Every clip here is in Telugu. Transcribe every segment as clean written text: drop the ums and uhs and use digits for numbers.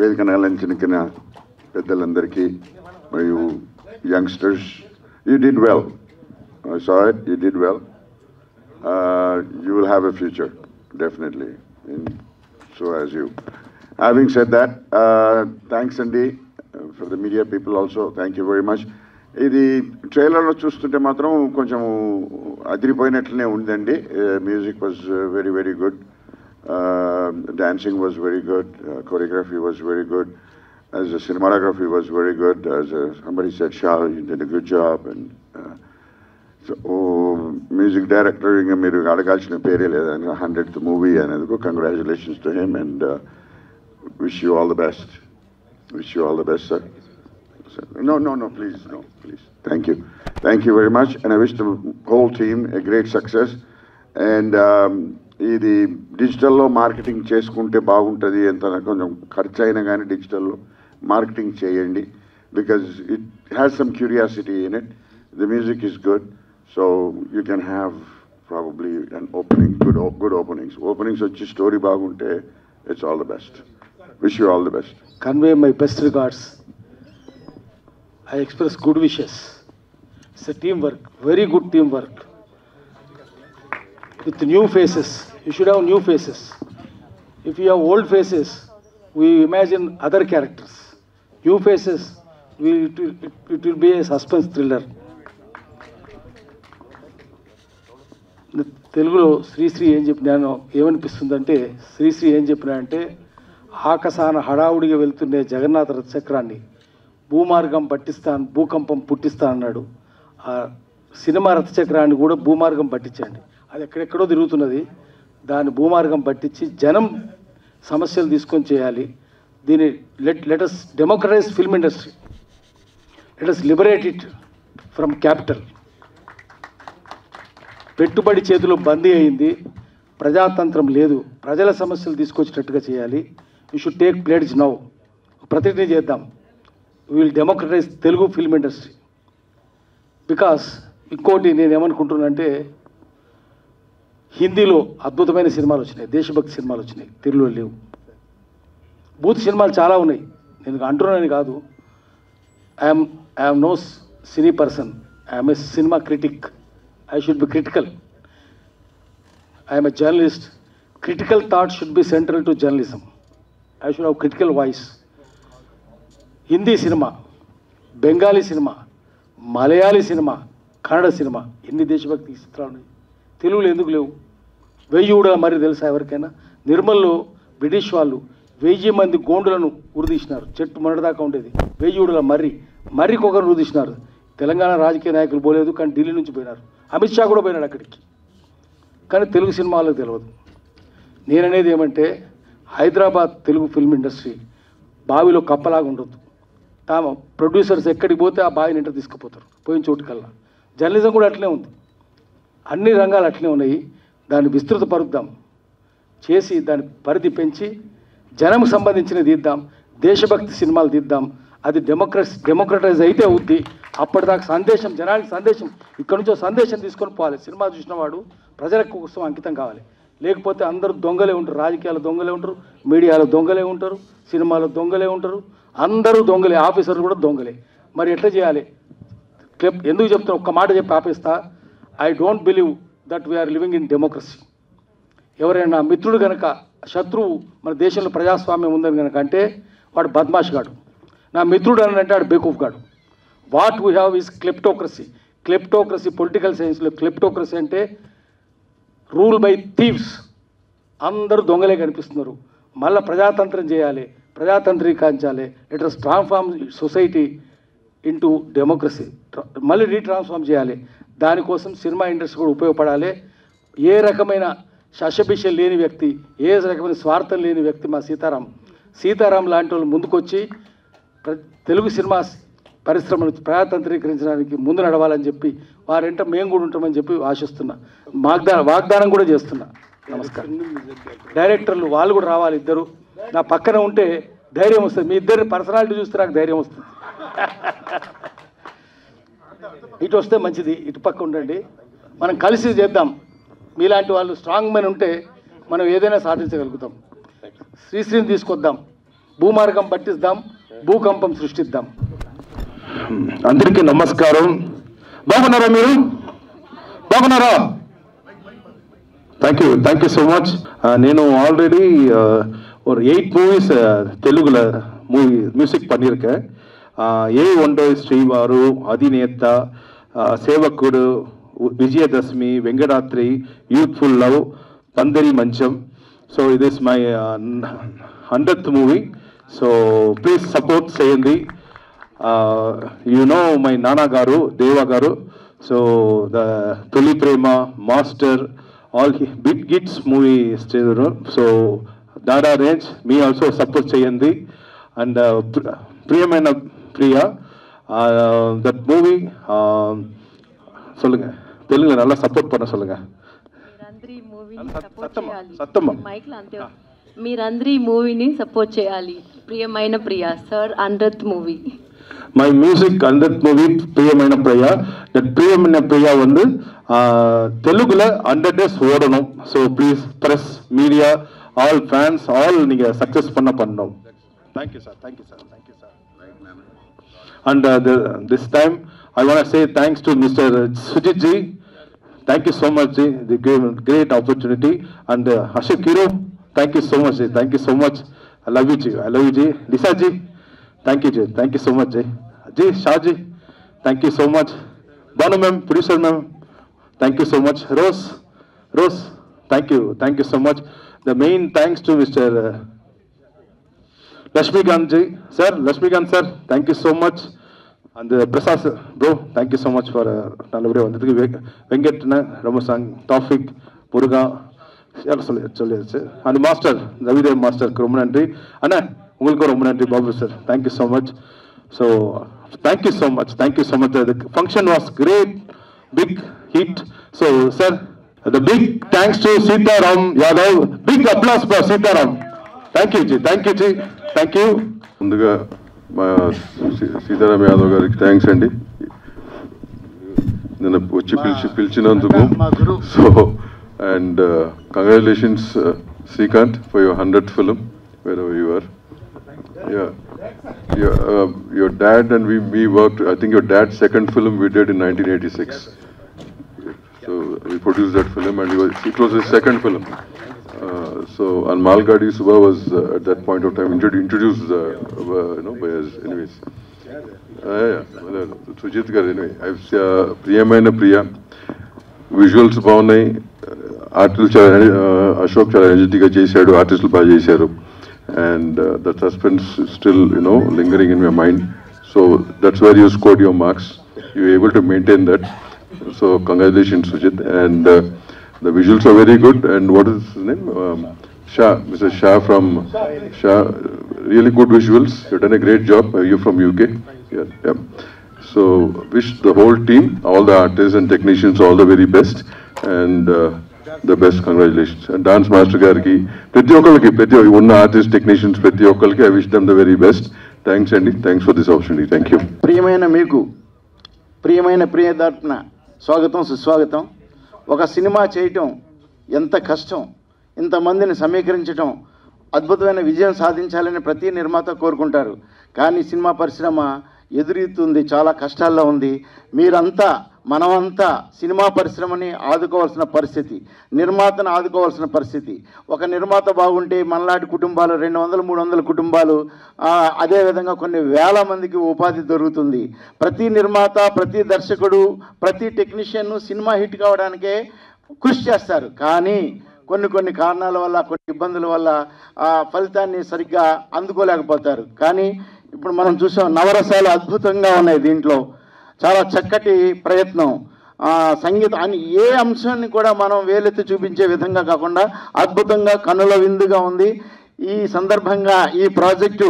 వేదికను అలంకరించిన పెద్దలందరికీ మరియు youngsters, you did well. I saw it, you did well. You will have a future, definitely, and so as you. Having said that, thanks Andy, for the media people also, thank you very much. ఇది ట్రైలర్లో చూస్తుంటే మాత్రం కొంచెం అదిరిపోయినట్లనే ఉందండి. Music was very very good, dancing was very good, choreography was very good, as a cinematography was very good, as somebody said, Shah, you did a good job, and so music director ఇంకా మీరు అడగాల్సిన పేరే లేదని 100th మూవీ అనేందుకు congratulations to him, and wish you all the best. Wish you all the best, sir. No, please, no, please. Thank you very much, and I wish the whole team a great success. And ఇది డిజిటల్లో మార్కెటింగ్ చేసుకుంటే బాగుంటుంది, ఎంత కొంచెం ఖర్చు అయినా కానీ డిజిటల్లో మార్కెటింగ్ చేయండి, because it has some curiosity in it. The music is good, so you can have probably an opening, good openings వచ్చి స్టోరీ బాగుంటే it's all the best. Wish you all the best. Convey my best regards. I express good wishes. It's a teamwork, very good teamwork. With new faces, you should have new faces. If you have old faces, we imagine other characters. New faces, it will be a suspense thriller. తెలుగులో శ్రీశ్రీ ఏం చెప్పినానో ఏమనిపిస్తుందంటే, శ్రీశ్రీ ఏం చెప్పినా అంటే, ఆకాశాన హడావుడిగా వెళ్తుండే జగన్నాథ రథచక్రాన్ని భూకంపం పుట్టిస్తా అన్నాడు. ఆ సినిమా రథచక్రాన్ని కూడా భూమార్గం పట్టించండి. అది ఎక్కడెక్కడో తిరుగుతున్నది, దాన్ని భూమార్గం పట్టించి జనం సమస్యలు తీసుకొని చేయాలి. దీన్ని let us democratize film industry, let us liberate it from capital. పెట్టుబడి చేతిలో బందీ అయింది, ప్రజాతంత్రం లేదు, ప్రజల సమస్యలు తీసుకొచ్చేటట్టుగా చేయాలి. You should take pledge now. ప్రతిజ్ఞ చేద్దాం, we will democratize Telugu film industry. Because ఇంకోటి నేను ఏమనుకుంటున్నానంటే, హిందీలో అద్భుతమైన సినిమాలు వచ్చినాయి, దేశభక్తి సినిమాలు వచ్చినాయి, తెలుగులో లేవు. బూత్ సినిమాలు చాలా ఉన్నాయి, నేను అంటున్నాను కాదు. I'm no cine person, I'm a cinema critic. I should be critical. I am a journalist. Critical thought should be central to journalism. I should have critical voice. Hindi cinema, Bengali cinema, Malayali cinema, Kannada cinema, ఎన్ని దేశభక్తి చిత్రాలు ఉన్నాయి, తెలుగులో ఎందుకు లేవు? 1000 ఊడల మర్రి తెలుసా ఎవరికైనా? నిర్మల్లో బ్రిటిష్ వాళ్ళు 1000 మంది గోండులను ఉరిదీసినారు. చెట్టు మొన్నటిదాకా ఉండేది 1000 ఊడల మర్రికి ఒకరు ఉరిదీసినారు. తెలంగాణ రాజకీయ నాయకులు పోలేదు, కానీ ఢిల్లీ నుంచి పోయినారు. అమిత్ షా కూడా పోయినాడు అక్కడికి, కానీ తెలుగు సినిమాలకు తెలియదు. నేననేది ఏమంటే, హైదరాబాద్ తెలుగు ఫిల్మ్ ఇండస్ట్రీ బావిలో కప్పలాగా ఉండొద్దు. తాము ప్రొడ్యూసర్స్ ఎక్కడికి పోతే ఆ బావిని ఇంటర్ తీసుకుపోతారు, పోయిన చోటుకల్లా. జర్నలిజం కూడా అట్లనే ఉంది, అన్ని రంగాలు అట్లనే ఉన్నాయి. దాన్ని విస్తృతపరుద్దాం, చేసి దాని పరిధి పెంచి జనంకు సంబంధించినది తీద్దాం, దేశభక్తి సినిమాలు తీద్దాం. అది డెమోక్రటైజ్ అయితే అవుద్ది. అప్పటిదాకా సందేశం, జనానికి సందేశం, ఇక్కడి నుంచో సందేశం తీసుకొని పోవాలి. సినిమా చూసిన వాడు ప్రజల కోసం అంకితం కావాలి. లేకపోతే అందరూ దొంగలే ఉంటారు, రాజకీయాలు దొంగలే ఉంటారు, మీడియాలో దొంగలే ఉంటారు, సినిమాలో దొంగలే ఉంటారు, అందరూ దొంగలే, ఆఫీసర్లు కూడా దొంగలే. మరి ఎట్లా చేయాలి? ఎందుకు చెప్తున్నా, ఒక్క మాట చెప్పి ఆపేస్తా. I don't believe that we are living in democracy. ఎవరైనా మిత్రుడు కనుక శత్రువు మన దేశంలో ప్రజాస్వామ్యం ఉందని కనుక అంటే వాడు బద్మాష్ గాడు, నా మిత్రుడు అని అంటే వాడు బేకూఫ్ గాడు. What we have is kleptocracy. Political సైన్స్లో క్లెప్టోక్రసీ అంటే రూల్ బై థీవ్స్. అందరూ దొంగలే కనిపిస్తున్నారు. మళ్ళీ ప్రజాతంత్రం చేయాలి, ప్రజాతంత్రీకరించాలి. Let us transform society into democracy, మళ్ళీ రీట్రాన్స్ఫార్మ్ చేయాలి. దానికోసం సినిమా ఇండస్ట్రీ కూడా ఉపయోగపడాలి. ఏ రకమైన శశభిష లేని వ్యక్తి, ఏ రకమైన స్వార్థం లేని వ్యక్తి మా సీతారాం లాంటి వాళ్ళు ముందుకొచ్చి తెలుగు సినిమా పరిశ్రమను ప్రజాతంత్రీకరించడానికి ముందు నడవాలని చెప్పి వారింట మేము కూడా ఉంటామని చెప్పి ఆశిస్తున్నా. వాగ్దానం కూడా చేస్తున్నా. నమస్కారం. డైరెక్టర్లు వాళ్ళు కూడా రావాలి, ఇద్దరు నా పక్కన ఉంటే ధైర్యం వస్తుంది. మీ ఇద్దరిని పర్సనాలిటీ చూస్తే నాకు ధైర్యం వస్తుంది. ఇటు వస్తే మంచిది, ఇటు పక్క ఉండండి, మనం కలిసి చేద్దాం. మీలాంటి వాళ్ళు స్ట్రాంగ్ మెన్ ఉంటే మనం ఏదైనా సాధించగలుగుతాం. శ్రీశ్రీని తీసుకొద్దాం, భూమార్గం పట్టిద్దాం, భూకంపం సృష్టిద్దాం. అందరికీ నమస్కారం. బాగున్నారా మీరు? బాగున్నారా? Thank you so much. నేను ஆல்ரெடி ஒரு 8 மூவிஸ் தெலுங்குல மியூசிக் பண்ணியிருக்கேன். ஏ ஒன்றை ஸ்ரீவாரு, அதிநேத்தா, சேவக்குடு, విజయదశమి, వెంకటాద్రి, యూత్ఫుల్ లవ్, పందరి మంచం. సో ఇది is my 100th movie. So please support చేయండి. యు నో మై నానా గారు, దేవా గారు. So the Tholi Prema, master, all big hits movie. So దాడా రేంజ్ మీ ఆల్సో సపోర్ట్ చేయండి. And Priyamaina Priya, that movie சொல்லுங்க, தெலுங்குல நல்லா சப்போர்ட் பண்ண சொல்லுங்க. మీరందరి మూవీని సపోర్ట్ చేయాలి. Priyamaina Priya sir 100th movie. My music 100th movie Priyamaina Priya. That ప్రియమైన ప్రియ வந்து தெலுங்குல 100 days ஓடணும். So please press, media, all fans, all நீங்கள் சக்ஸஸ் பண்ணணும். Thank you sir. And this time I want to say thanks to Mr. Sujit ji. Thank you so much ji. They gave a great opportunity. And Ashok Hero, thank you so much ji. Thank you so much. I love you ji. Lisa ji, thank you ji. Thank you so much ji. Shah ji, thank you so much. Banu ma'am, producer ma'am, thank you so much. Rose, thank you so much. The main thanks to Mr. Lashmikant ji, Lashmikant sir, thank you so much. And Prasad bro, thank you so much for நல்லபடியா வந்ததுக்கு. வெங்கட்னா, ரமசாங், டாஃபிக், முருகா யாரும் சொல்லியாச்சு. அந்த மாஸ்டர் ரவிதேவ் மாஸ்டருக்கு ரொம்ப நன்றி. அண்ணா உங்களுக்கும் ரொம்ப நன்றி. Babu sir, thank you so much. So thank you so much. The function was great, big hit. So sir, the big thanks to Sitaram Yadav. Big applause for Sitaram. Thank you ji. ముందుగా మా సీతారాం యాదవ్ గారికి థ్యాంక్స్ అండి, నన్ను వచ్చి పిలిచినందుకు. So and congratulations Srikanth for your 100th film, wherever you are. Your dad and we worked, I think your dad's second film we did in 1986. So we produced that film and it was his second film. So and Malgadi Subha was at that point of time introduced by us. Anyways, Sujit garu anyway. I've Priyamaina Priya visuals బాగున్నాయి. ఆర్టిస్టులు అశోక్ చాలా ఎనర్జెటిక్గా చేశాడు, ఆర్టిస్టులు బాగా చేశారు. And the suspense is still lingering in my mind. So that's where you scored your marks. You were able to maintain that. So congratulations Sujit. And the visuals are very good. And what is his name? Shah, Mr. Shah from Shah. Really good visuals. You've done a great job. You're from UK. Yeah. So wish the whole team, all the artists and technicians, all the very best. And the best. Congratulations. And dance master gariki, ప్రతి ఒక్కరికి ఉన్న ఆర్టిస్ట్ టెక్నీషియన్స్ ప్రతి ఒక్కరికి I wish them the very best. Thanks అండి. Thanks for this opportunity. Thank you. ప్రియమైన మీకు, ప్రియమైన ప్రియదర్శన స్వాగతం, సుస్వాగతం. ఒక సినిమా చేయటం ఎంత కష్టం, ఇంతమందిని సమీకరించడం, అద్భుతమైన విజయం సాధించాలని ప్రతి నిర్మాత కోరుకుంటారు. కానీ సినిమా పరిశ్రమ ఎదురీతుంది, చాలా కష్టాల్లో ఉంది. మీరంతా, మనమంతా సినిమా పరిశ్రమని ఆదుకోవాల్సిన పరిస్థితి, నిర్మాతను ఆదుకోవాల్సిన పరిస్థితి. ఒక నిర్మాత బాగుంటే మనలాంటి కుటుంబాలు 200-300 కుటుంబాలు, అదేవిధంగా కొన్ని వేల మందికి ఉపాధి దొరుకుతుంది. ప్రతి నిర్మాత, ప్రతి దర్శకుడు, ప్రతి టెక్నీషియన్ సినిమా హిట్ కావడానికే కృషి చేస్తారు. కానీ కొన్ని కారణాల వల్ల, కొన్ని ఇబ్బందుల వల్ల ఆ ఫలితాన్ని సరిగ్గా అందుకోలేకపోతారు. కానీ ఇప్పుడు మనం చూసాం, నవరసాలు అద్భుతంగా ఉన్నాయి దీంట్లో. చాలా చక్కటి ప్రయత్నం. సంగీతం అని ఏ అంశాన్ని కూడా మనం వేలెత్తి చూపించే విధంగా కాకుండా అద్భుతంగా కనుల విందుగా ఉంది. ఈ సందర్భంగా ఈ ప్రాజెక్టు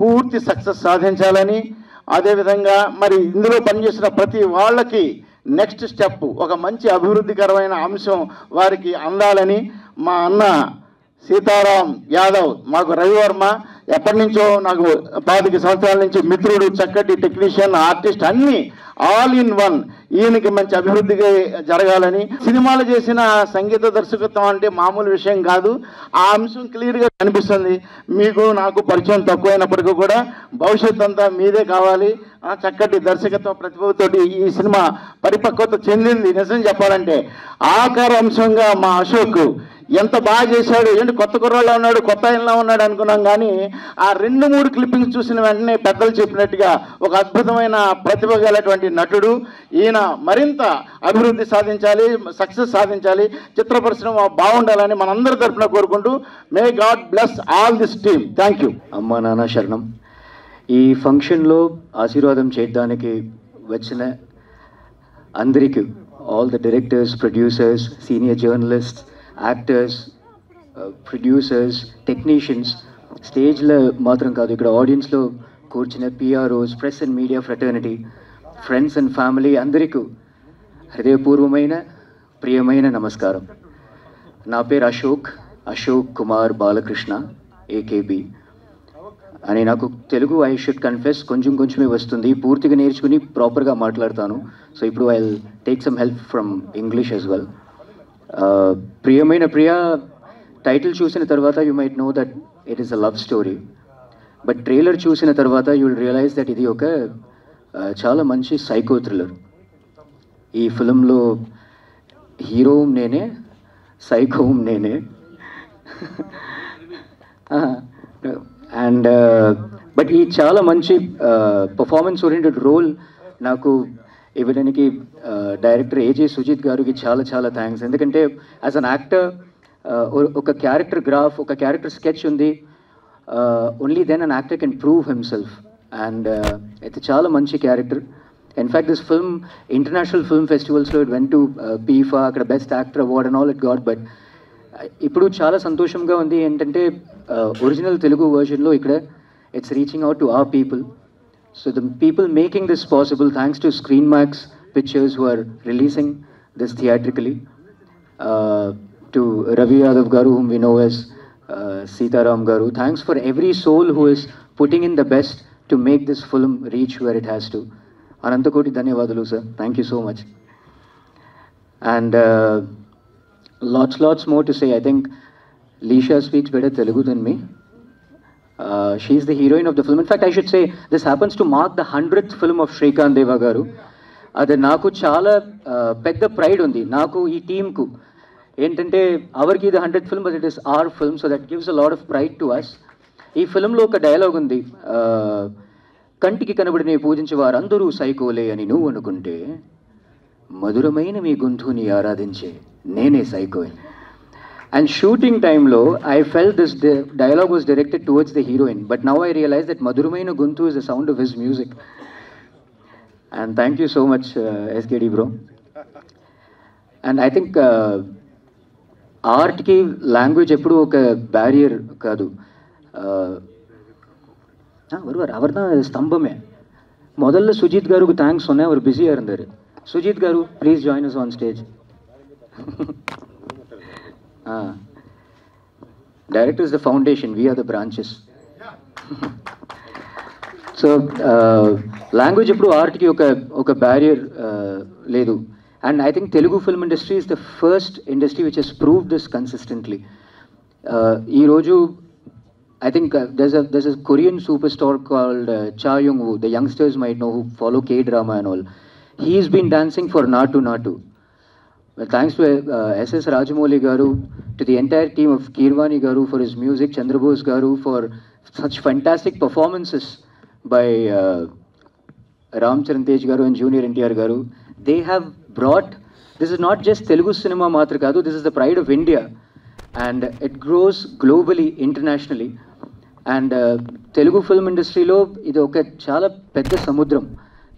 పూర్తి సక్సెస్ సాధించాలని, అదేవిధంగా మరి ఇందులో పనిచేసిన ప్రతి వాళ్ళకి నెక్స్ట్ స్టెప్, ఒక మంచి అభివృద్ధికరమైన అంశం వారికి అందాలని మా అన్న సీతారాం యాదవ్, మాకు రవివర్మ ఎప్పటి నుంచో నాకు 25 సంవత్సరాల నుంచి మిత్రుడు, చక్కటి టెక్నీషియన్, ఆర్టిస్ట్, అన్నీ ఆల్ ఇన్ వన్. ఈయనకి మంచి అభివృద్ధిగా జరగాలని. సినిమాలు చేసిన సంగీత దర్శకత్వం అంటే మామూలు విషయం కాదు. ఆ అంశం క్లియర్గా కనిపిస్తుంది. మీకు నాకు పరిచయం తక్కువైనప్పటికీ కూడా భవిష్యత్ అంతా మీదే కావాలి. చక్కటి దర్శకత్వ ప్రతిభతోటి ఈ సినిమా పరిపక్వత చెందింది. నిజం చెప్పాలంటే ఆకార అంశంగా మా అశోక్ ఎంత బాగా చేశాడు. ఏంటి కొత్త కుర్రాళ్ళ ఉన్నాడు, కొత్త ఆయనలా ఉన్నాడు అనుకున్నాం. కానీ ఆ 2-3 క్లిప్పింగ్స్ చూసిన వెంటనే పెద్దలు చెప్పినట్టుగా ఒక అద్భుతమైన ప్రతిభ గలటువంటి నటుడు. ఈయన మరింత అభివృద్ధి సాధించాలి, సక్సెస్ సాధించాలి, చిత్ర పరిశ్రమ బాగుండాలని మనందరి తరఫున కోరుకుంటూ may God bless all this team. Thank you. అమ్మా నాన్న శరణం. ఈ ఫంక్షన్లో ఆశీర్వాదం చేయడానికి వచ్చిన అందరికీ, all the directors, producers, senior journalists, actors, producers, technicians, స్టేజ్లో మాత్రం కాదు ఇక్కడ ఆడియన్స్లో కూర్చున్న PROs, press and media fraternity, friends and family అందరికీ హృదయపూర్వమైన ప్రియమైన నమస్కారం. నా పేరు అశోక్ కుమార్ బాలకృష్ణ, ఏకేబి అని. నాకు తెలుగు ఐ షుడ్ కన్ఫెస్ కొంచెమే వస్తుంది. పూర్తిగా నేర్చుకుని ప్రాపర్గా మాట్లాడతాను. సో ఇప్పుడు I will take some help from English as well. ప్రియమైన ప్రియ టైటిల్ చూసిన తర్వాత you might know that it is a love story. But trailer చూసిన తర్వాత యూ విల్ రియలైజ్ దట్ ఇది ఒక చాలా మంచి సైకో థ్రిల్లర్. ఈ ఫిలింలో హీరో నేనే, సైకో నేనే. అండ్ బట్ ఈ చాలా మంచి పర్ఫార్మెన్స్ ఓరియంటెడ్ రోల్ నాకు ఇవ్వడానికి డైరెక్టర్ ఏజే సుజిత్ గారికి చాలా థ్యాంక్స్. ఎందుకంటే యాజ్ అన్ యాక్టర్ ఒక క్యారెక్టర్ గ్రాఫ్, ఒక క్యారెక్టర్ స్కెచ్ ఉంది. Only then an actor can prove himself. And అయితే చాలా మంచి character. In fact this film international film ఫెస్టివల్స్లో ఇట్ వెంట్ టు పీఫా, అక్కడ best actor award and all it got. But ఇప్పుడు చాలా సంతోషంగా ఉంది ఏంటంటే ఒరిజినల్ తెలుగు వర్జన్లో ఇక్కడ it's reaching out to our people. So the people making this possible, thanks to ScreenMax Pictures who are releasing this theatrically, to Ravi Yadav Garu, whom we know as Sitaram Garu. Thanks for every soul who is putting in the best to make this film reach where it has to. Anantakoti Dhanyavadalu sir, thank you so much. And lots more to say. I think Leisha speaks better Telugu than me. She is the heroine of the film. In fact, I should say this happens to mark the 100th film of Shrikant Deva Garu. అది నాకు చాలా పెద్ద ప్రైడ్ ఉంది. నాకు ఈ టీమ్కు ఏంటంటే అవరికి ఇది 100th film, but it is our film. So that gives a lot of pride to us. ఈ ఫిల్మ్లో ఒక డైలాగ్ ఉంది, కంటికి కనబడిని పూజించే వారందరూ సైకోలే అని నువ్వు అనుకుంటే మధురమైన మీ గొంతుని ఆరాధించే నేనే psycho. And shooting time lo, I felt this dialogue was directed towards the heroine, but now I realize that Madhurumaina Guntu is the sound of his music. And thank you so much, SKD bro. And I think art ki language eppudu oka barrier kaadu. Avarna stambame. Modalla Sujit garu ku thanks sonne, avaru busy irundaru. Sujit garu, please join us on stage. Director is the foundation, we are the branches. So language ippudu art ki oka barrier ledu. And I think Telugu film industry is the first industry which has proved this consistently. Ee roju I think there's a Korean superstar called Cha Young-woo. The youngsters might know, who follow K-drama and all. He's been dancing for Natu Natu. Well, thanks to S.S. Rajamouli Garu, to the entire team of Kirvani Garu for his music, Chandrabose Garu for such fantastic performances by Ram Charan Tej Garu and Junior NTR Garu. They have brought, this is not just Telugu cinema matra kadu, this is the pride of India. And it grows globally, internationally. And Telugu film industry lo, ఇది ఒక చాలా పెద్ద సముద్రం.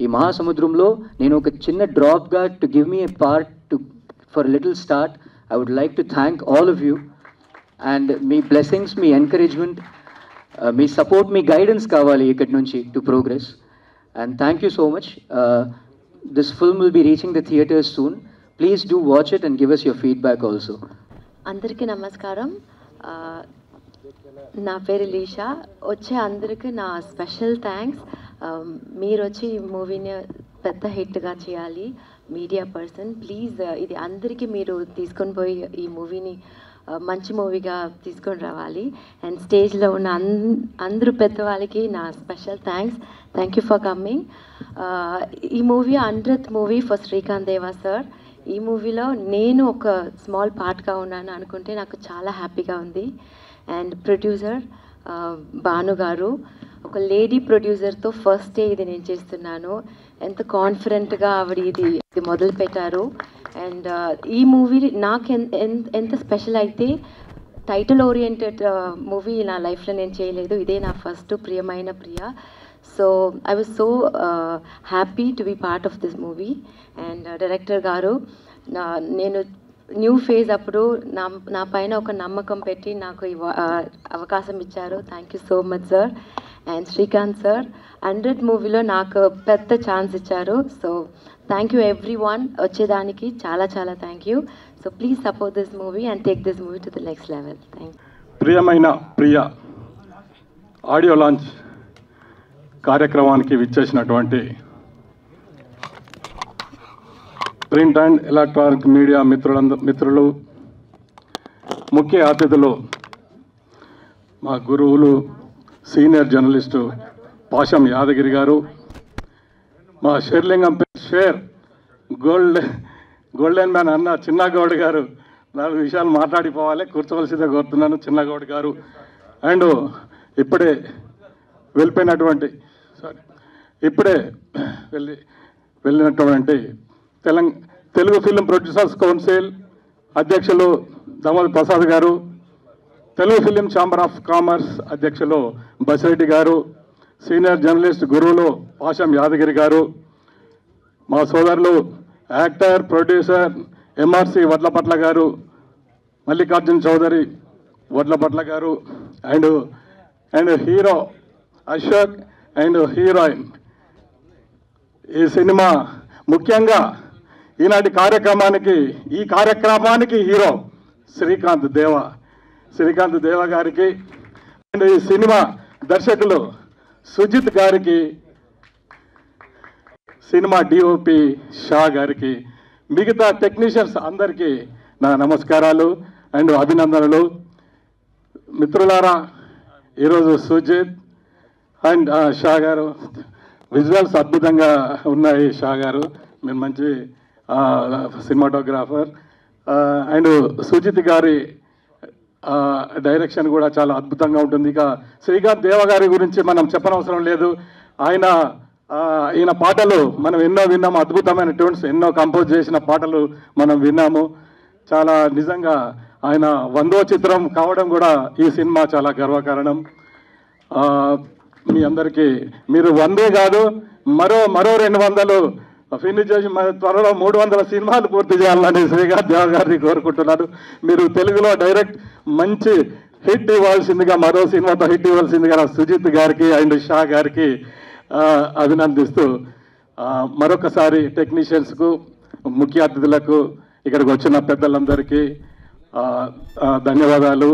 ఈ మహాసముద్రంలో నేను ఒక చిన్న డ్రాప్గా to give me a part to for a little start, I would like to thank all of you, and me blessings, me encouragement, me support, me guidance kavali ikkadi nunchi to progress. And thank you so much. This film will be reaching the theaters soon. Please do watch it and give us your feedback also. Andariki namaskaram. నా పేరు లీషా. వచ్చే అందరికి నా స్పెషల్ థ్యాంక్స్. మీరు వచ్చి ఈ మూవీని పెద్ద హిట్గా చేయాలి. మీడియా పర్సన్ ప్లీజ్ ఇది అందరికీ మీరు తీసుకొని పోయి ఈ మూవీని మంచి మూవీగా తీసుకొని రావాలి. అండ్ స్టేజ్లో ఉన్న అందరూ పెద్దవాళ్ళకి నా special thank you for coming. ఈ movie 100th movie for Srikanth Deva sir. ఈ మూవీలో నేను ఒక స్మాల్ పార్ట్గా ఉన్నాను అనుకుంటే నాకు చాలా హ్యాపీగా ఉంది. అండ్ ప్రొడ్యూసర్ భాను గారు, ఒక లేడీ ప్రొడ్యూసర్తో ఫస్ట్ డే ఇది నేను చేస్తున్నాను. ఎంత కాన్ఫిడెంట్గా ఆవిడ ఇది మొదలు పెట్టారు. అండ్ ఈ మూవీ నాకు ఎంత స్పెషల్ అయితే టైటిల్ ఓరియంటెడ్ మూవీ నా లైఫ్లో నేను చేయలేదు. ఇదే నా first Priyamaina Priya. So I was so happy to be part of this movie. And director గారు నేను న్యూ ఫేజ్ అప్పుడు నా పైన ఒక నమ్మకం పెట్టి నాకు ఈ అవకాశం ఇచ్చారు. Thank you so much sir. And Srikanth sir 100 మూవీలో నాకు పెద్ద ఛాన్స్ ఇచ్చారు. So thank you every one వచ్చేదానికి చాలా thank you. So please support this movie and take this movie to the next level. Thank you. ప్రియమైన ప్రియ ఆడియో లాంచ్ కార్యక్రమానికి విచ్చేసినటువంటి ప్రింట్ అండ్ ఎలక్ట్రానిక్ మీడియా మిత్రులు, ముఖ్య అతిథులు, మా గురువులు సీనియర్ జర్నలిస్టు పాషం యాదగిరి గారు, మా షేర్లింగం షేర్ గోల్డెన్ మ్యాన్ అన్న చిన్నగౌడ్ గారు, 4 విషయాలు మాట్లాడిపోవాలి, కూర్చోవలసిందే కోరుతున్నాను. చిన్నగౌడ్ గారు అండ్ ఇప్పుడే వెళ్ళినటువంటి తెలుగు ఫిల్మ్ ప్రొడ్యూసర్స్ కౌన్సిల్ అధ్యక్షులు దామోదర్ ప్రసాద్ గారు, Telugu film chamber of commerce అధ్యక్షులు బసిరెడ్డి గారు, సీనియర్ జర్నలిస్ట్ గురువులు పాషం యాదగిరి గారు, మా సోదరులు యాక్టర్ ప్రొడ్యూసర్ ఎంఆర్సి వడ్లపట్ల గారు, మల్లికార్జున్ చౌదరి వడ్లపట్ల గారు, and hero Ashok and heroine. ఈ సినిమా ముఖ్యంగా ఈనాటి ఈ కార్యక్రమానికి హీరో శ్రీకాంత్ దేవ గారికి, అండ్ ఈ సినిమా దర్శకులు సుజిత్ గారికి, సినిమా డిఓపి షా గారికి, మిగతా టెక్నీషియన్స్ అందరికీ నా నమస్కారాలు అండ్ అభినందనలు. మిత్రులారా, ఈరోజు సుజిత్ అండ్ షా గారు విజువల్స్ అద్భుతంగా ఉన్నాయి. షా గారు మీరు మంచి సినిమాటోగ్రాఫర్. అండ్ సుజిత్ గారి డైరెక్షన్ కూడా చాలా అద్భుతంగా ఉంటుంది. ఇక శ్రీకాంత్ దేవ గారి గురించి మనం చెప్పనవసరం లేదు. ఈయన పాటలు మనం ఎన్నో విన్నాము, అద్భుతమైన ట్యూన్స్ ఎన్నో కంపోజ్ చేసిన పాటలు మనం విన్నాము. చాలా నిజంగా ఆయన 100వ చిత్రం కావడం కూడా ఈ సినిమా చాలా గర్వకారణం. మీ అందరికీ మీరు 100 కాదు మరో 200 ఫినిష్ చేసి త్వరలో 300 సినిమాలు పూర్తి చేయాలని శ్రీకాంత్ దేవ గారిని కోరుకుంటున్నాను. మీరు తెలుగులో డైరెక్ట్ మంచి హిట్ ఇవ్వాల్సిందిగా, మరో సినిమాతో హిట్ ఇవ్వాల్సిందిగా సుజిత్ గారికి అండ్ షా గారికి అభినందిస్తూ మరొకసారి టెక్నీషియన్స్కు, ముఖ్య అతిథులకు, ఇక్కడికి వచ్చిన పెద్దలందరికీ ధన్యవాదాలు.